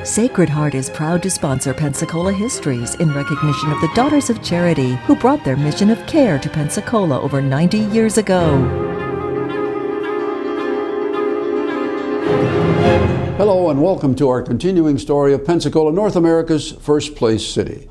Sacred Heart is proud to sponsor Pensacola Histories in recognition of the Daughters of Charity who brought their mission of care to Pensacola over 90 years ago. Hello and welcome to our continuing story of Pensacola, North America's first place city.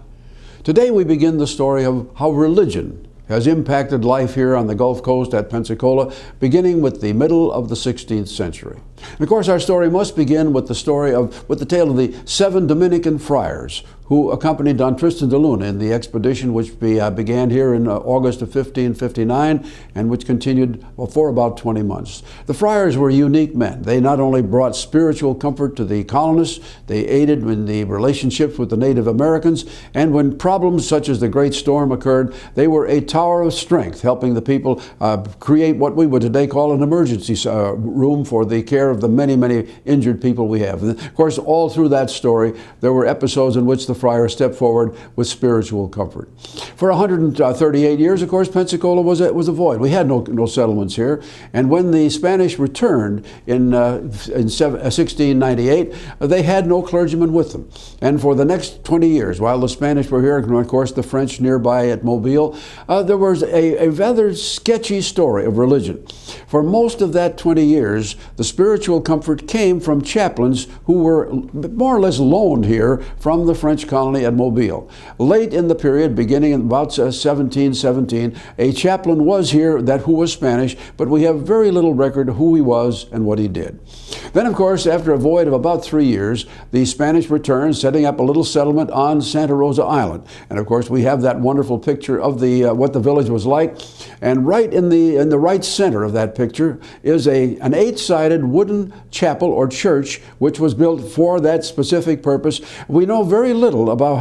Today we begin the story of how religion has impacted life here on the Gulf Coast at Pensacola, beginning with the middle of the 16th century. And of course, our story must begin with the tale of the 7 Dominican friars who accompanied Don Tristan de Luna in the expedition which began here in August of 1559 and which continued for about 20 months. The friars were unique men. They not only brought spiritual comfort to the colonists, they aided in the relationships with the Native Americans, and when problems such as the Great Storm occurred, they were a tower of strength, helping the people create what we would today call an emergency room for the care of the many, many injured people we have. And of course, all through that story, there were episodes in which the friars stepped forward with spiritual comfort. For 138 years, of course, Pensacola was a void. We had no settlements here. And when the Spanish returned in 1698, they had no clergyman with them. And for the next 20 years, while the Spanish were here, and of course the French nearby at Mobile, there was a rather sketchy story of religion. For most of that 20 years, the spiritual comfort came from chaplains who were more or less loaned here from the French colony at Mobile. Late in the period, beginning in about 1717, a chaplain was here who was Spanish, but we have very little record of who he was and what he did. Then, of course, after a void of about 3 years, the Spanish returned, setting up a little settlement on Santa Rosa Island. And of course, we have that wonderful picture of what the village was like. And right in the right center of that picture is an 8-sided wooden chapel or church, which was built for that specific purpose. We know very little about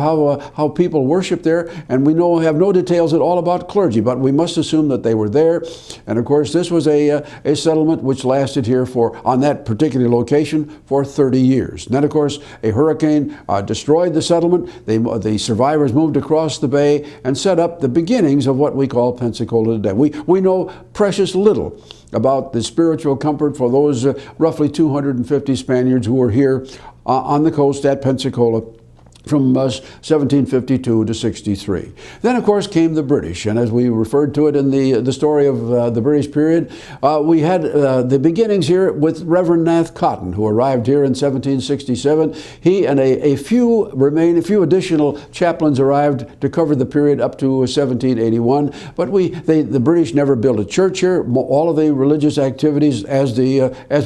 how people worship there, and we have no details at all about clergy, but we must assume that they were there. And of course, this was a settlement which lasted here on that particular location for 30 years. And then, of course, a hurricane destroyed the settlement. The survivors moved across the bay and set up the beginnings of what we call Pensacola today. We know precious little about the spiritual comfort for those roughly 250 Spaniards who were here on the coast at Pensacola from 1752 to 63. Then, of course, came the British, and as we referred to it in the story of the British period, we had the beginnings here with Reverend Nath Cotton, who arrived here in 1767. He and a few additional chaplains arrived to cover the period up to 1781, but the British never built a church here. All of the religious activities, as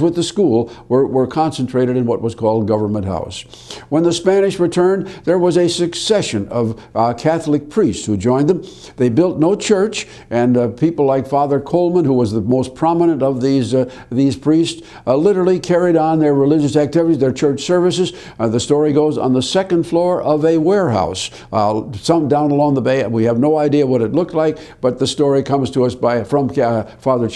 with the school, were concentrated in what was called Government House. When the Spanish returned, there was a succession of Catholic priests who joined them. They built no church, and people like Father Coleman, who was the most prominent of these priests, literally carried on their religious activities, their church services. The story goes on the second floor of a warehouse, some down along the bay. We have no idea what it looked like, but the story comes to us from Father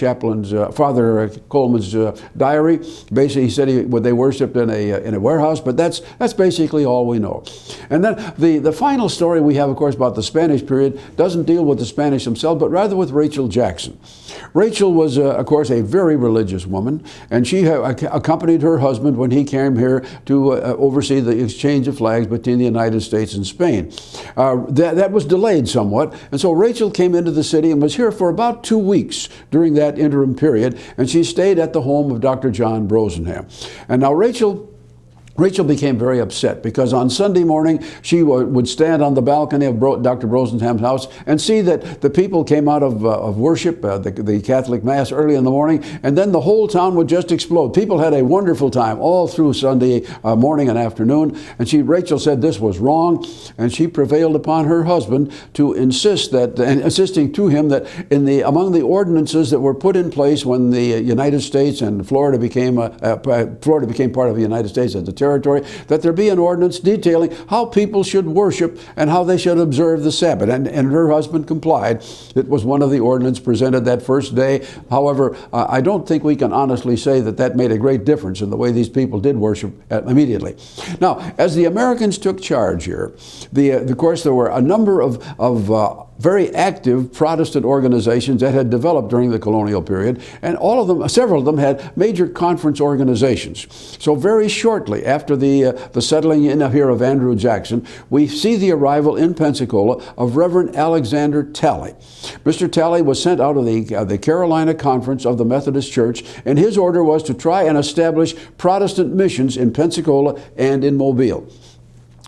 Coleman's diary. Basically, he said they worshipped in a warehouse, but that's basically all we know. And then the final story we have, of course, about the Spanish period doesn't deal with the Spanish themselves, but rather with Rachel Jackson. Rachel was, of course, a very religious woman, and she accompanied her husband when he came here to oversee the exchange of flags between the United States and Spain. That was delayed somewhat, and so Rachel came into the city and was here for about 2 weeks during that interim period, and she stayed at the home of Dr. John Brosenham. And now Rachel became very upset because on Sunday morning she would stand on the balcony of Dr. Brosenham's house and see that the people came out of worship, the Catholic Mass early in the morning, and then the whole town would just explode. People had a wonderful time all through Sunday morning and afternoon, and Rachel said this was wrong, and she prevailed upon her husband to insisting to him that among the ordinances that were put in place when the United States and Florida became part of the United States as a territory, that there be an ordinance detailing how people should worship and how they should observe the Sabbath. And her husband complied. It was one of the ordinances presented that first day. However, I don't think we can honestly say that made a great difference in the way these people did worship immediately. Now, as the Americans took charge here, of course, there were a number of very active Protestant organizations that had developed during the colonial period, and several of them had major conference organizations. So very shortly after the settling in here of Andrew Jackson, we see the arrival in Pensacola of Reverend Alexander Talley. Mr. Talley was sent out of the Carolina Conference of the Methodist Church, and his order was to try and establish Protestant missions in Pensacola and in Mobile.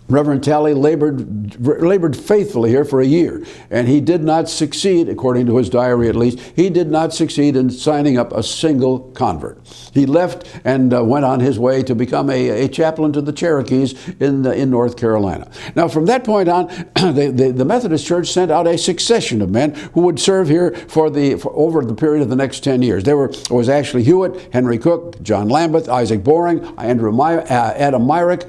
Reverend Talley labored faithfully here for a year, and he did not succeed, according to his diary at least, he did not succeed in signing up a single convert. He left and went on his way to become a chaplain to the Cherokees in North Carolina. Now, from that point on, the Methodist Church sent out a succession of men who would serve here for over the period of the next 10 years. There was Ashley Hewitt, Henry Cook, John Lambeth, Isaac Boring, Adam Myrick.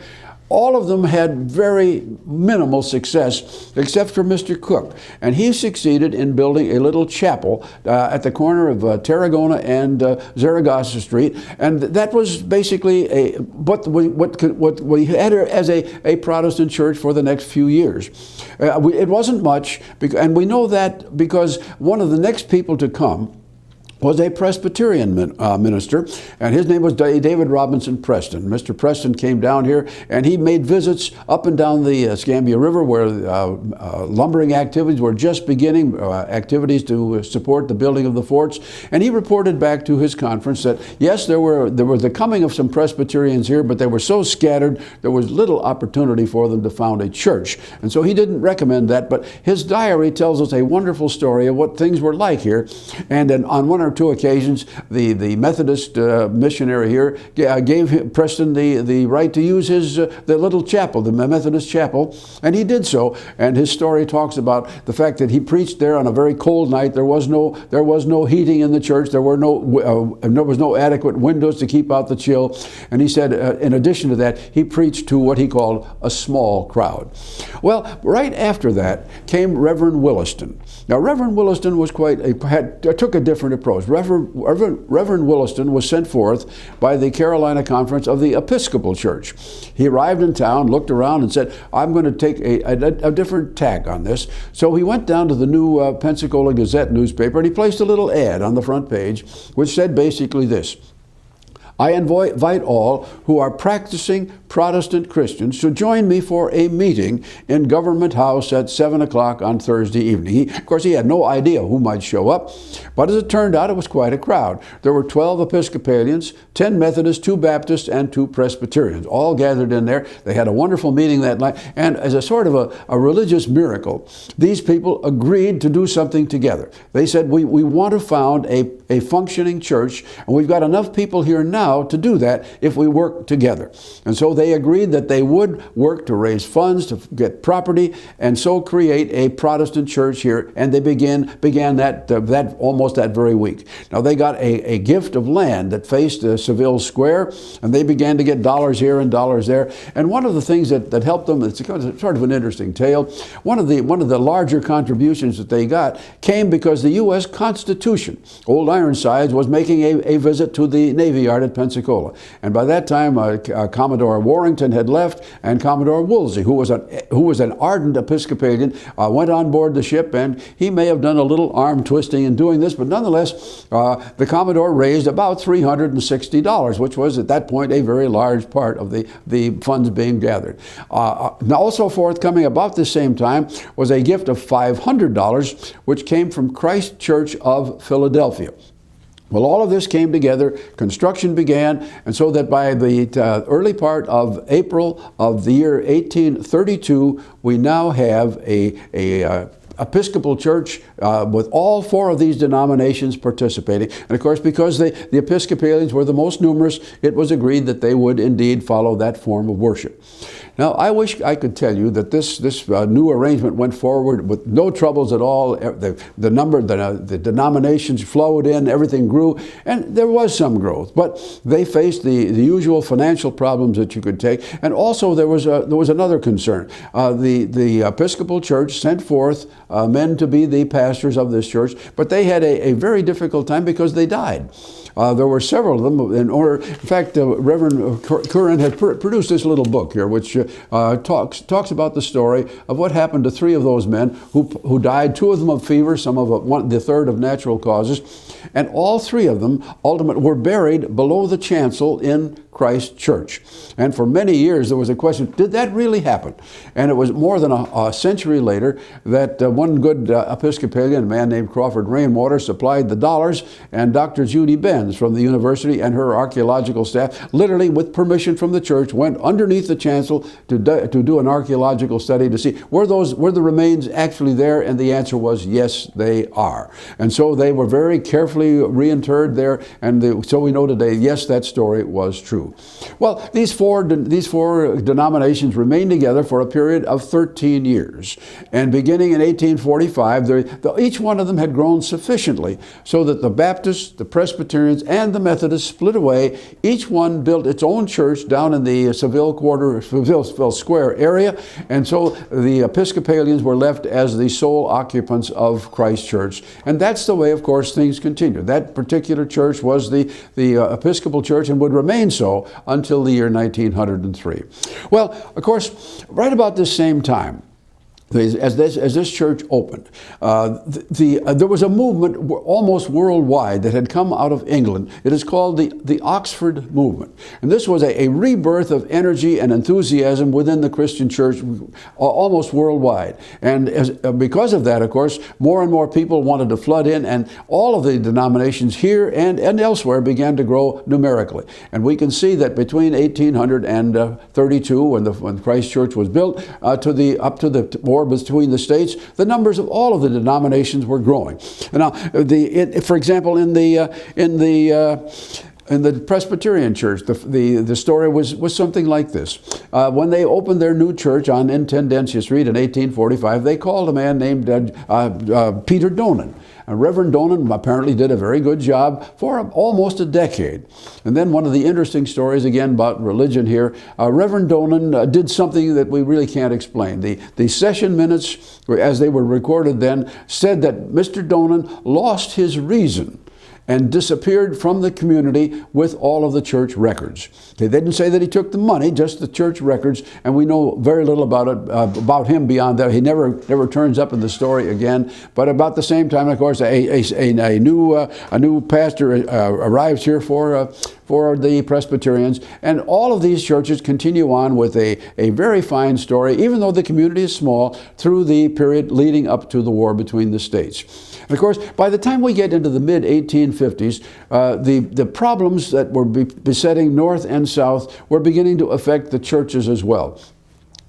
All of them had very minimal success, except for Mr. Cook. And he succeeded in building a little chapel at the corner of Tarragona and Zaragoza Street. And that was basically what we had as a Protestant church for the next few years. It wasn't much, and we know that because one of the next people to come was a Presbyterian minister, and his name was David Robinson Preston. Mr. Preston came down here, and he made visits up and down the Escambia River where lumbering activities were just beginning, activities to support the building of the forts. And he reported back to his conference that, yes, there was the coming of some Presbyterians here, but they were so scattered, there was little opportunity for them to found a church. And so he didn't recommend that, but his diary tells us a wonderful story of what things were like here. And then on one or two occasions, the Methodist missionary here gave Preston the right to use the little chapel, the Methodist chapel, and he did so. And his story talks about the fact that he preached there on a very cold night. There was no heating in the church. There was no adequate windows to keep out the chill. And he said, in addition to that, he preached to what he called a small crowd. Well, right after that came Reverend Williston. Now, Reverend Williston was took a different approach. Reverend Williston was sent forth by the Carolina Conference of the Episcopal Church. He arrived in town, looked around, and said, I'm going to take a different tack on this. So he went down to the new Pensacola Gazette newspaper, and he placed a little ad on the front page, which said basically this: I invite all who are practicing Protestant Christians to join me for a meeting in Government House at 7 o'clock on Thursday evening. Of course, he had no idea who might show up, but as it turned out, it was quite a crowd. There were 12 Episcopalians, 10 Methodists, 2 Baptists, and 2 Presbyterians, all gathered in there. They had a wonderful meeting that night, and as a sort of a religious miracle, these people agreed to do something together. They said, we want to found a functioning church, and we've got enough people here now to do that if we work together. And so they agreed that they would work to raise funds, to get property, and so create a Protestant church here. And they began that almost that very week. Now they got a gift of land that faced Seville Square, and they began to get dollars here and dollars there. And one of the things that helped them, it's sort of an interesting tale. One of the larger contributions that they got came because the U.S. Constitution, Old Ironsides, was making a visit to the Navy Yard at Pensacola. And by that time, Commodore Warrington had left, and Commodore Woolsey, who was an ardent Episcopalian, went on board the ship, and he may have done a little arm twisting in doing this, but nonetheless, the Commodore raised about $360, which was at that point a very large part of the funds being gathered. Now, also forthcoming about the same time was a gift of $500, which came from Christ Church of Philadelphia. Well, all of this came together, construction began, and so that by the early part of April of the year 1832, we now have a Episcopal Church with all 4 of these denominations participating. And of course, because the Episcopalians were the most numerous, it was agreed that they would indeed follow that form of worship. Now, I wish I could tell you that this new arrangement went forward with no troubles at all. The denominations flowed in, everything grew, and there was some growth. But they faced the usual financial problems that you could take, and also there was another concern. The Episcopal Church sent forth men to be the pastors of this church, but they had a very difficult time because they died. There were several of them. In fact, Reverend Curran had produced this little book here, which talks about the story of what happened to 3 of those men who died. 2 of them of fever, the third of natural causes, and all 3 of them ultimately were buried below the chancel in Christ Church. And for many years there was a question, did that really happen? And it was more than a century later that one good Episcopalian, a man named Crawford Rainwater, supplied the dollars, and Dr. Judy Benz from the university and her archaeological staff, literally with permission from the church, went underneath the chancel to do an archaeological study to see were the remains actually there, and the answer was yes, they are. And so they were very carefully reinterred there, and so we know today, yes, that story was true. Well, these four denominations remained together for a period of 13 years. And beginning in 1845, each one of them had grown sufficiently so that the Baptists, the Presbyterians, and the Methodists split away. Each one built its own church down in the Seville Square area, and so the Episcopalians were left as the sole occupants of Christ Church. And that's the way, of course, things continued. That particular church was the Episcopal Church and would remain so until the year 1903. Well, of course, right about this same time, as this church opened, there was a movement almost worldwide that had come out of England. It is called the Oxford Movement. And this was a rebirth of energy and enthusiasm within the Christian church almost worldwide. And because of that, of course, more and more people wanted to flood in, and all of the denominations here and elsewhere began to grow numerically. And we can see that between 1832, when Christ Church was built, up to the war between the states, the numbers of all of the denominations were growing. Now, for example, in the Presbyterian Church, the story was something like this. When they opened their new church on Intendencia Street in 1845, they called a man named Peter Donan. Reverend Donan apparently did a very good job for almost a decade. And then one of the interesting stories, again, about religion here, Reverend Donan did something that we really can't explain. The session minutes, as they were recorded then, said that Mr. Donan lost his reason and disappeared from the community with all of the church records. They didn't say that he took the money, just the church records, and we know very little about him beyond that. He never turns up in the story again. But about the same time, of course, a new pastor arrives here for the Presbyterians, and all of these churches continue on with a very fine story, even though the community is small, through the period leading up to the war between the states. And of course, by the time we get into the mid-1850s, the problems that were besetting North and South were beginning to affect the churches as well.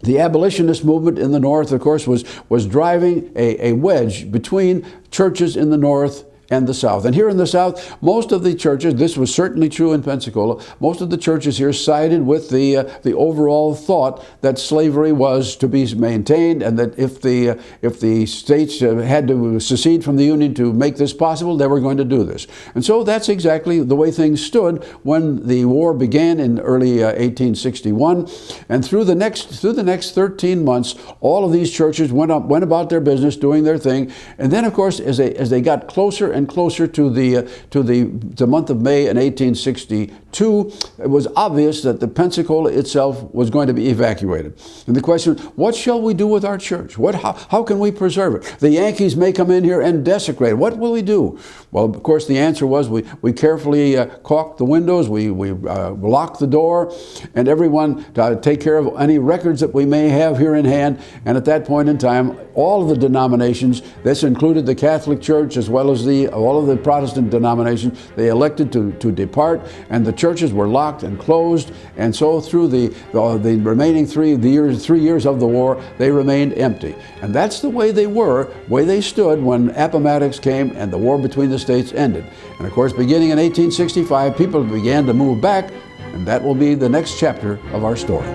The abolitionist movement in the North, of course, was driving a wedge between churches in the North and the South. And here in the South, most of the churches, this was certainly true in Pensacola, most of the churches here sided with the overall thought that slavery was to be maintained, and that if the states had to secede from the Union to make this possible, they were going to do this. And so that's exactly the way things stood when the war began in early 1861. And through the next 13 months, all of these churches went about their business, doing their thing. And then, of course, as they got closer and closer to the month of May in 1862, it was obvious that the Pensacola itself was going to be evacuated. And the question, what shall we do with our church? How can we preserve it? The Yankees may come in here and desecrate it. What will we do? Well, of course, the answer was we carefully caulked the windows, we locked the door, and everyone take care of any records that we may have here in hand. And at that point in time, all of the denominations, this included the Catholic Church as well as all of the Protestant denominations, they elected to depart, and the churches were locked and closed. And so through the remaining 3 years of the war, they remained empty. And that's the way they stood when Appomattox came and the war between the states ended. And of course, beginning in 1865, people began to move back, and that will be the next chapter of our story.